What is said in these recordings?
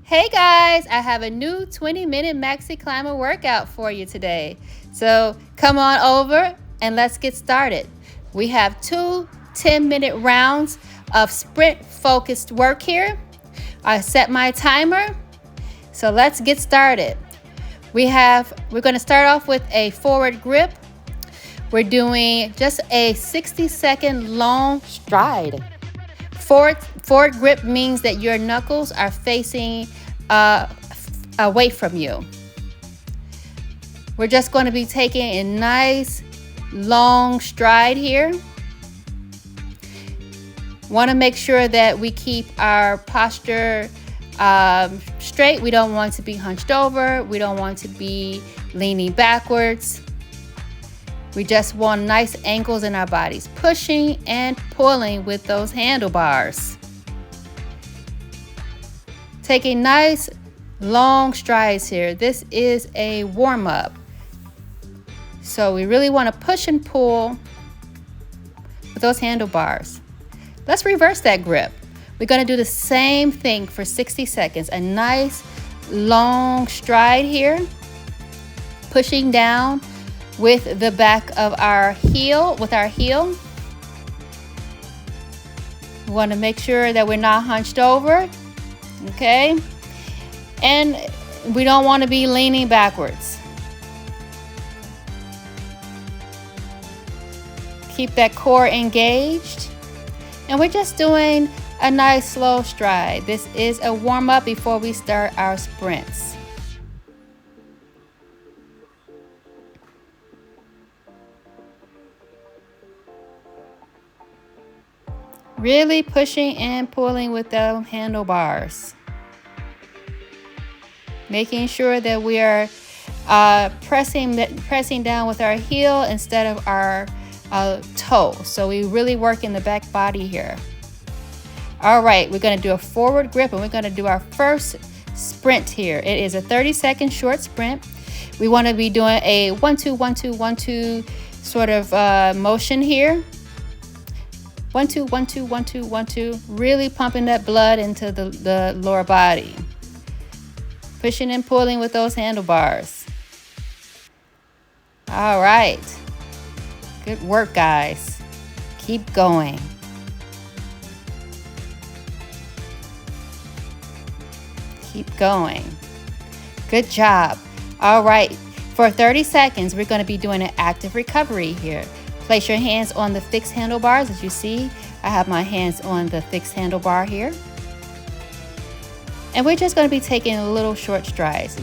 Hey guys, I have a new 20-minute Maxi Climber workout for you today. So come on over and let's get started. We have two 10-minute rounds of sprint focused work here. I set my timer. So let's get started. We're going to start off with a forward grip. We're doing just a 60-second long stride. Forward grip means that your knuckles are facing away from you. We're just going to be taking a nice long stride here. Want to make sure that we keep our posture straight. We don't want to be hunched over. We don't want to be leaning backwards. We just want nice ankles in our bodies, pushing and pulling with those handlebars. Taking nice long strides here. This is a warm-up. So we really want to push and pull with those handlebars. Let's reverse that grip. We're going to do the same thing for 60 seconds. A nice long stride here. Pushing down with the back of our heel, We want to make sure that we're not hunched over. Okay, and we don't want to be leaning backwards. Keep that core engaged, and we're just doing a nice slow stride. This is a warm-up before we start our sprints. Really pushing and pulling with the handlebars. Making sure that we are pressing down with our heel instead of our toe. So we really work in the back body here. All right, we're going to do a forward grip and we're going to do our first sprint here. It is a 30-second short sprint. We want to be doing a 1-2, 1-2, 1-2 sort of motion here. 1-2, 1-2, 1-2, 1-2, really pumping that blood into the lower body. Pushing and pulling with those handlebars. All right. Good work, guys. Keep going. Keep going. Good job. All right. For 30 seconds, we're going to be doing an active recovery here. Place your hands on the fixed handlebars. As you see, I have my hands on the fixed handlebar here. And we're just going to be taking little short strides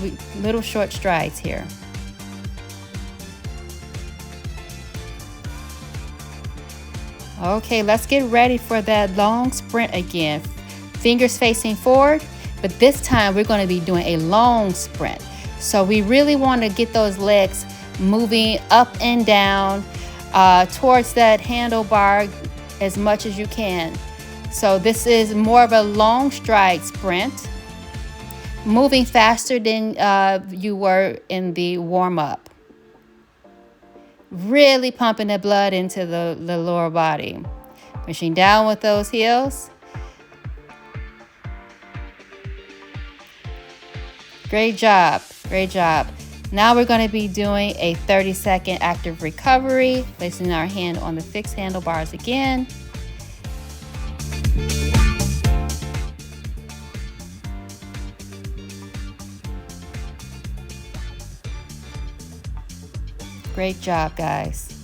here. Okay, let's get ready for that long sprint again. Fingers facing forward, but this time we're going to be doing a long sprint. So we really want to get those legs moving up and down towards that handlebar as much as you can. So this is more of a long stride sprint, moving faster than you were in the warm-up. Really pumping the blood into the lower body. Pushing down with those heels. Great job, great job. Now we're going to be doing a 30-second active recovery, placing our hand on the fixed handlebars again. Great job, guys.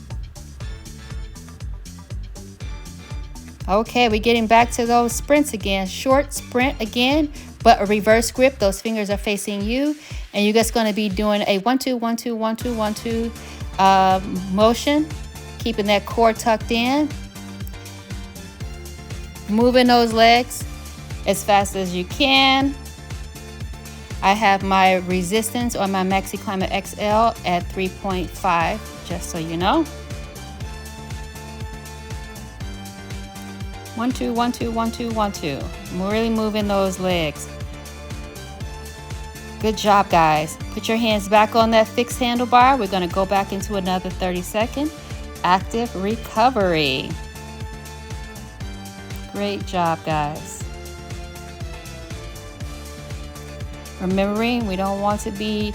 Okay, we're getting back to those sprints again. Short sprint again, but a reverse grip. Those fingers are facing you. And you're just going to be doing a 1-2, 1-2, 1-2, 1-2 motion. Keeping that core tucked in. Moving those legs as fast as you can. I have my resistance on my Maxi Climber XL at 3.5, just so you know. 1-2, 1-2, 1-2, 1-2. Really moving those legs. Good job, guys. Put your hands back on that fixed handlebar. We're going to go back into another 30-second active recovery. Great job, guys. Remembering, we don't want to be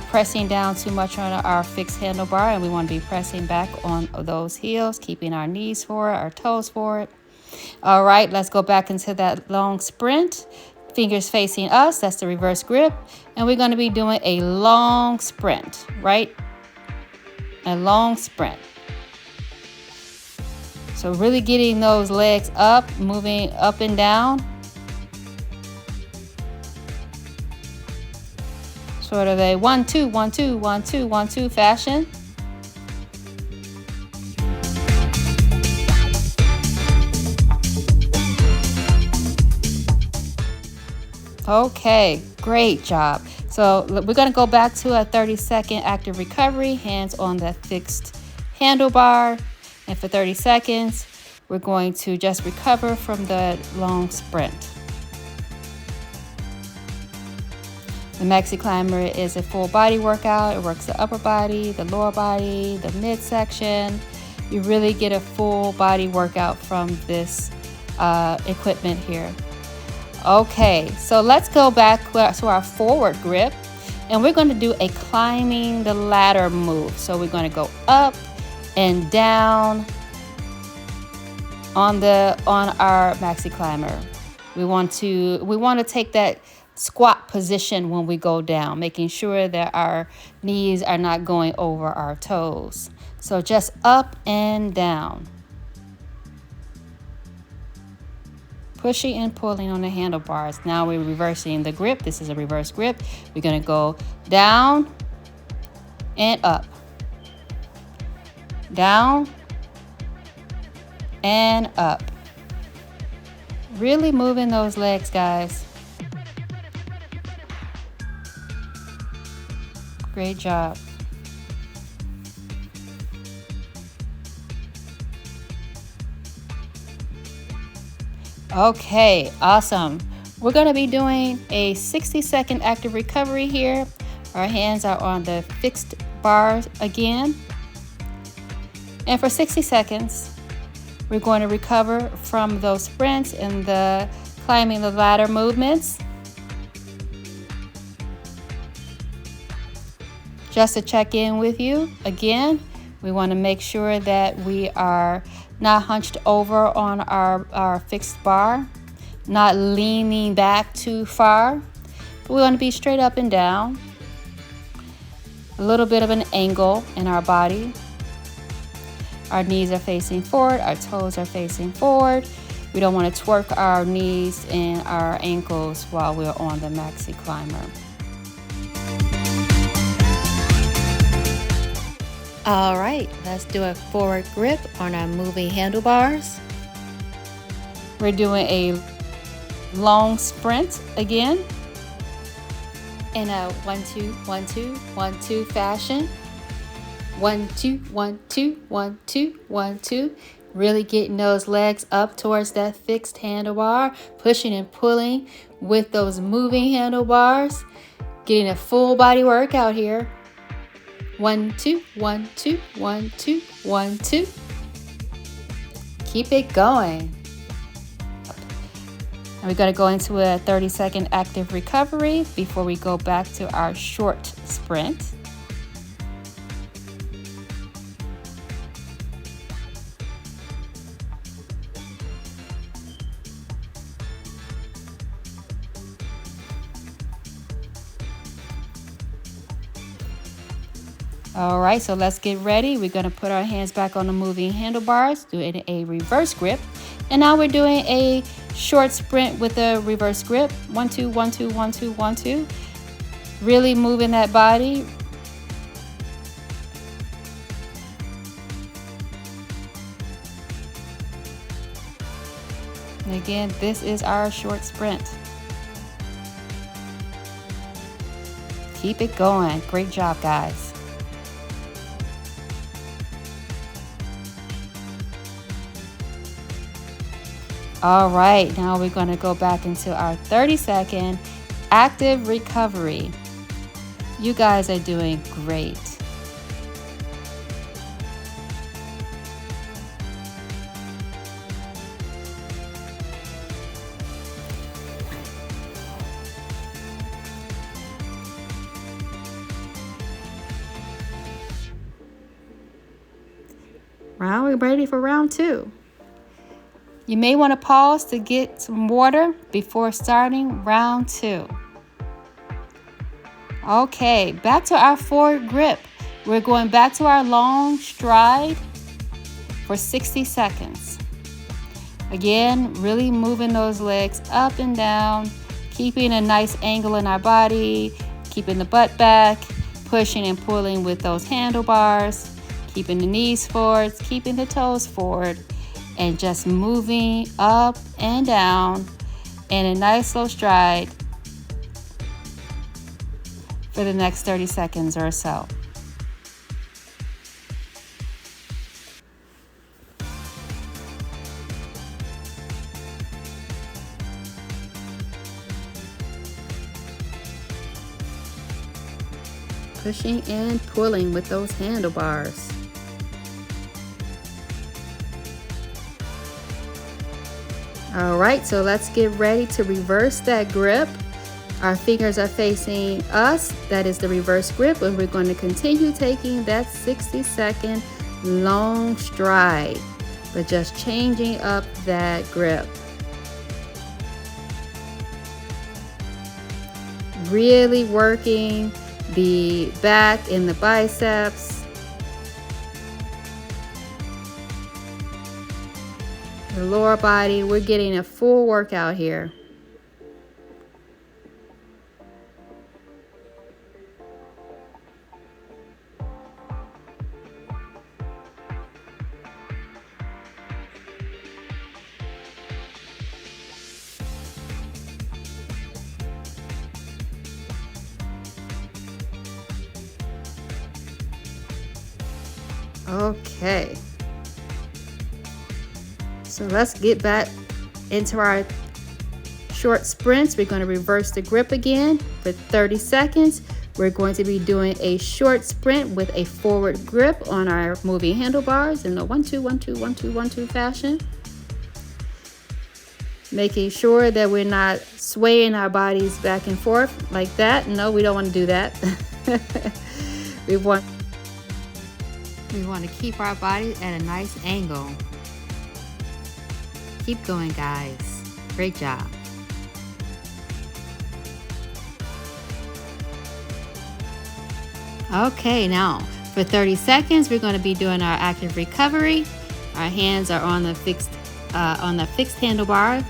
pressing down too much on our fixed handlebar, and we want to be pressing back on those heels, keeping our knees forward, our toes forward. All right, let's go back into that long sprint. Fingers facing us, that's the reverse grip. And we're going to be doing a long sprint, right? A long sprint. So really getting those legs up, moving up and down. Sort of a 1, 2, 1, 2, 1, 2, 1, 2 fashion. Okay, great job. So we're going to go back to a 30-second active recovery, hands on the fixed handlebar. And for 30 seconds, we're going to just recover from the long sprint. The Maxi Climber is a full body workout. It works the upper body, the lower body, the midsection. You really get a full body workout from this equipment here. Okay, so let's go back to our forward grip, and we're going to do a climbing the ladder move. So we're going to go up and down on our Maxi Climber. We want to take that squat position when we go down, making sure that our knees are not going over our toes. So just up and down. Pushing and pulling on the handlebars. Now we're reversing the grip. This is a reverse grip. We're going to go down and up. Down and up. Really moving those legs, guys. Great job. Okay, awesome. We're going to be doing a 60-second active recovery here. Our hands are on the fixed bars again. And for 60 seconds, we're going to recover from those sprints and the climbing the ladder movements. Just to check in with you, again, we want to make sure that we are not hunched over on our fixed bar, not leaning back too far. But we want to be straight up and down. A little bit of an angle in our body. Our knees are facing forward, our toes are facing forward. We don't want to twerk our knees and our ankles while we're on the Maxi Climber. All right, let's do a forward grip on our moving handlebars. We're doing a long sprint again in a 1, 2, 1, 2, 1, 2 fashion. 1, 2, 1, 2, 1, 2, 1, 2. Really getting those legs up towards that fixed handlebar, pushing and pulling with those moving handlebars. Getting a full body workout here. 1, 2, 1, 2, 1, 2, 1, 2. Keep it going. And we're going to go into a 30-second active recovery before we go back to our short sprint. All right, so let's get ready. We're going to put our hands back on the moving handlebars, doing a reverse grip. And now we're doing a short sprint with a reverse grip. 1, 2, 1, 2, 1, 2, 1, 2. Really moving that body. And again, this is our short sprint. Keep it going. Great job, guys. All right, now we're going to go back into our 30-second active recovery. You guys are doing great. We're ready for round 2. You may want to pause to get some water before starting round 2. Okay, back to our forward grip. We're going back to our long stride for 60 seconds. Again, really moving those legs up and down, keeping a nice angle in our body, keeping the butt back, pushing and pulling with those handlebars, keeping the knees forward, keeping the toes forward, and just moving up and down in a nice slow stride for the next 30 seconds or so. Pushing and pulling with those handlebars. All right, so let's get ready to reverse that grip. Our fingers are facing us. That is the reverse grip, and we're going to continue taking that 60-second long stride, but just changing up that grip. Really working the back and the biceps. The lower body, we're getting a full workout here. Okay, so let's get back into our short sprints. We're going to reverse the grip again for 30 seconds. We're going to be doing a short sprint with a forward grip on our moving handlebars in the 1-2, 1-2, 1-2, 1-2 fashion. Making sure that we're not swaying our bodies back and forth like that. No, we don't want to do that. We want to keep our body at a nice angle. Keep going, guys. Great job. Okay, now for 30 seconds, we're going to be doing our active recovery. Our hands are on the fixed handlebar,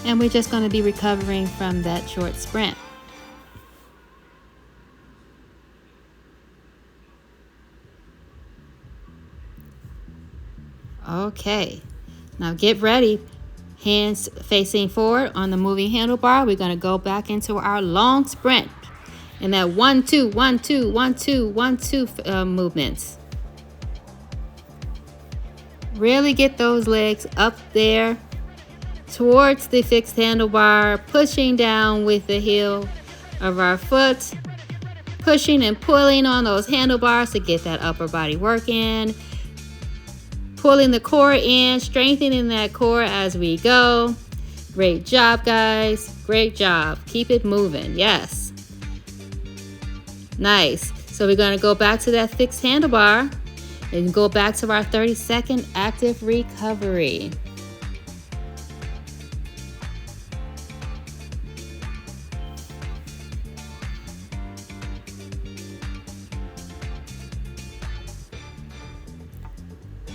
and we're just going to be recovering from that short sprint. Okay, now get ready. Hands facing forward on the moving handlebar. We're going to go back into our long sprint in that 1-2, 1-2, 1-2, 1-2 movements. Really get those legs up there towards the fixed handlebar, pushing down with the heel of our foot, pushing and pulling on those handlebars to get that upper body work in. Pulling the core in, strengthening that core as we go. Great job, guys. Great job. Keep it moving. Yes. Nice. So we're going to go back to that fixed handlebar and go back to our 30-second active recovery.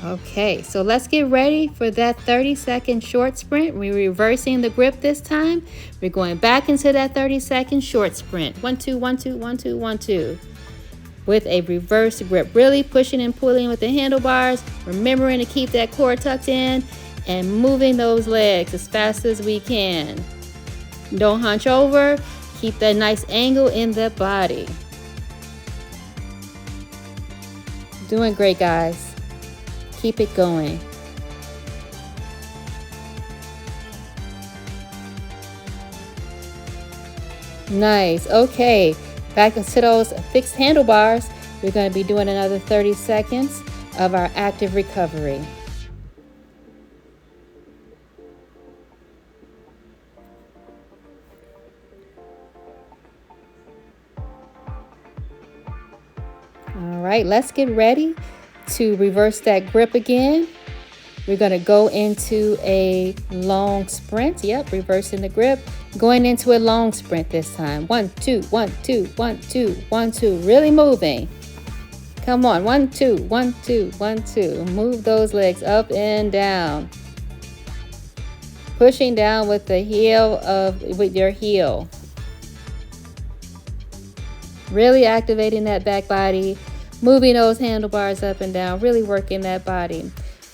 Okay, so let's get ready for that 30-second short sprint. We're reversing the grip this time. We're going back into that 30-second short sprint. 1-2, 1-2, 1-2, 1-2. With a reverse grip. Really pushing and pulling with the handlebars. Remembering to keep that core tucked in and moving those legs as fast as we can. Don't hunch over. Keep that nice angle in the body. Doing great, guys. Keep it going. Nice. Okay, back to those fixed handlebars. We're going to be doing another 30 seconds of our active recovery. All right, let's get ready To reverse that grip again, we're going to go into a long sprint. Yep, reversing the grip. Going into a long sprint this time. 1, 2, 1, 2, 1, 2, 1, 2. Really moving. Come on. 1, 2, 1, 2, 1, 2. Move those legs up and down. Pushing down with the with your heel. Really activating that back body. Moving those handlebars up and down. Really working that body.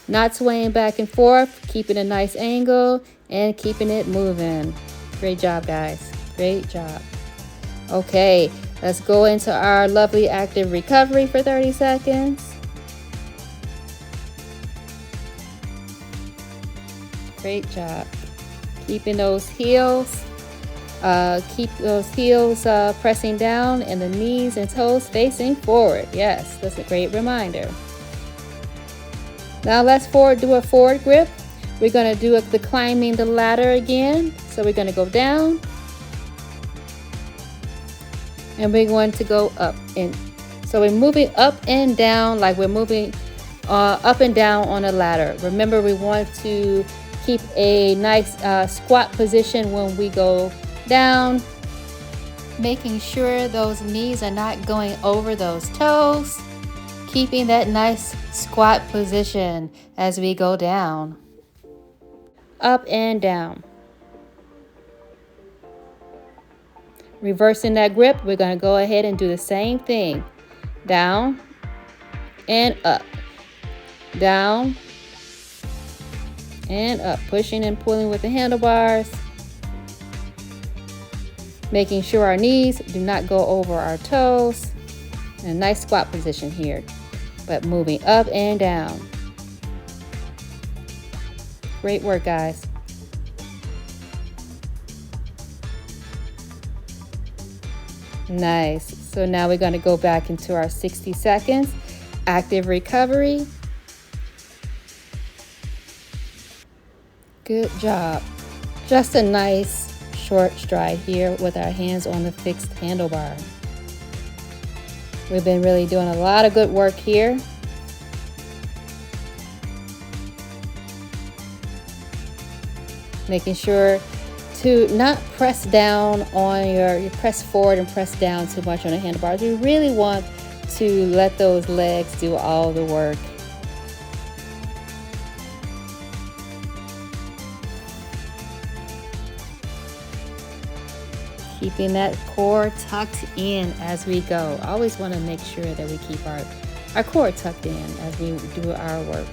Not swaying back and forth, keeping a nice angle and keeping it moving. Great job, guys. Great job. Okay, let's go into our lovely active recovery for 30 seconds. Great job. Keeping those heels, pressing down and the knees and toes facing forward. Yes, that's a great reminder. Now let's do a forward grip. We're going to do the climbing the ladder again. So we're going to go down. And we're going to go up. So we're moving up and down like we're moving up and down on a ladder. Remember, we want to keep a nice squat position when we go down. Making sure those knees are not going over those toes. Keeping that nice squat position as we go down. Up and down. Reversing that grip, we're going to go ahead and do the same thing. Down and up. Down and up. Pushing and pulling with the handlebars. Making sure our knees do not go over our toes. And a nice squat position here. But moving up and down. Great work, guys. Nice. So now we're going to go back into our 60 seconds. Active recovery. Good job. Just a nice short stride here with our hands on the fixed handlebar. We've been really doing a lot of good work here. Making sure to not press down on you press forward and press down too much on the handlebars. You really want to let those legs do all the work. Keeping that core tucked in as we go. Always want to make sure that we keep our core tucked in as we do our work.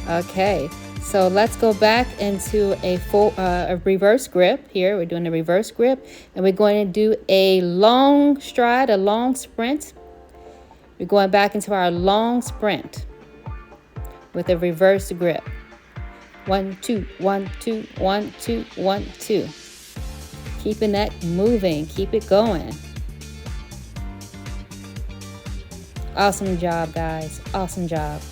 Okay, so let's go back into a reverse grip. Here we're doing a reverse grip, and we're going to do a long stride, a long sprint. We're going back into our long sprint with a reverse grip. 1, 2, 1, 2, 1, 2, 1, 2. Keeping that moving, keep it going. Awesome job, guys. Awesome job.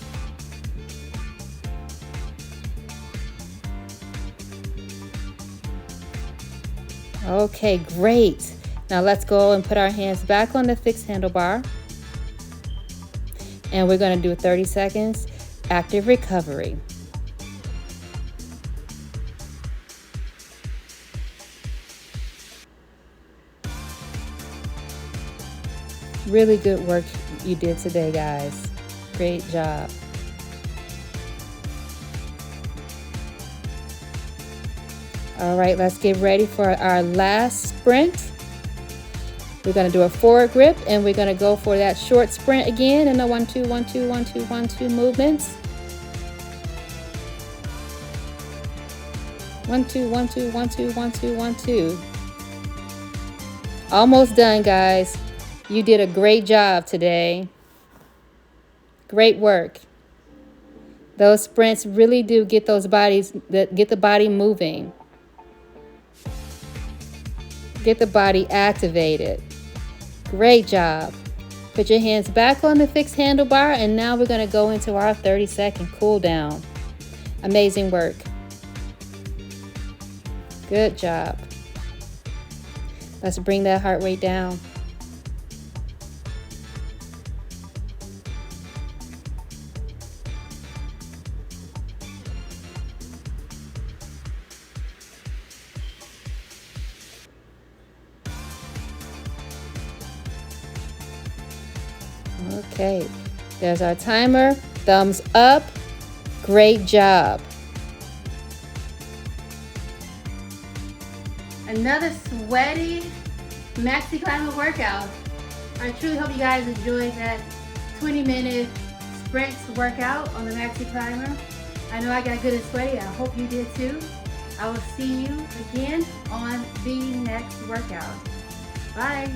Okay, great. Now let's go and put our hands back on the fixed handlebar. And we're going to do 30 seconds active recovery. Really good work you did today, guys. Great job. All right, let's get ready for our last sprint. We're going to do a forward grip, and we're going to go for that short sprint again in the 1, 2, 1, 2, 1, 2, 1, 2 movements. 1, 2, 1, 2, 1, 2, 1, 2, 1, 2. Almost done, guys. You did a great job today. Great work. Those sprints really do get those bodies, get the body moving. Get the body activated. Great job. Put your hands back on the fixed handlebar, and now we're going to go into our 30-second cool down. Amazing work. Good job. Let's bring that heart rate down. Okay, there's our timer. Thumbs up. Great job. Another sweaty Maxi Climber workout. I truly hope you guys enjoyed that 20-minute sprints workout on the Maxi Climber. I know I got good and sweaty. I hope you did too. I will see you again on the next workout. Bye.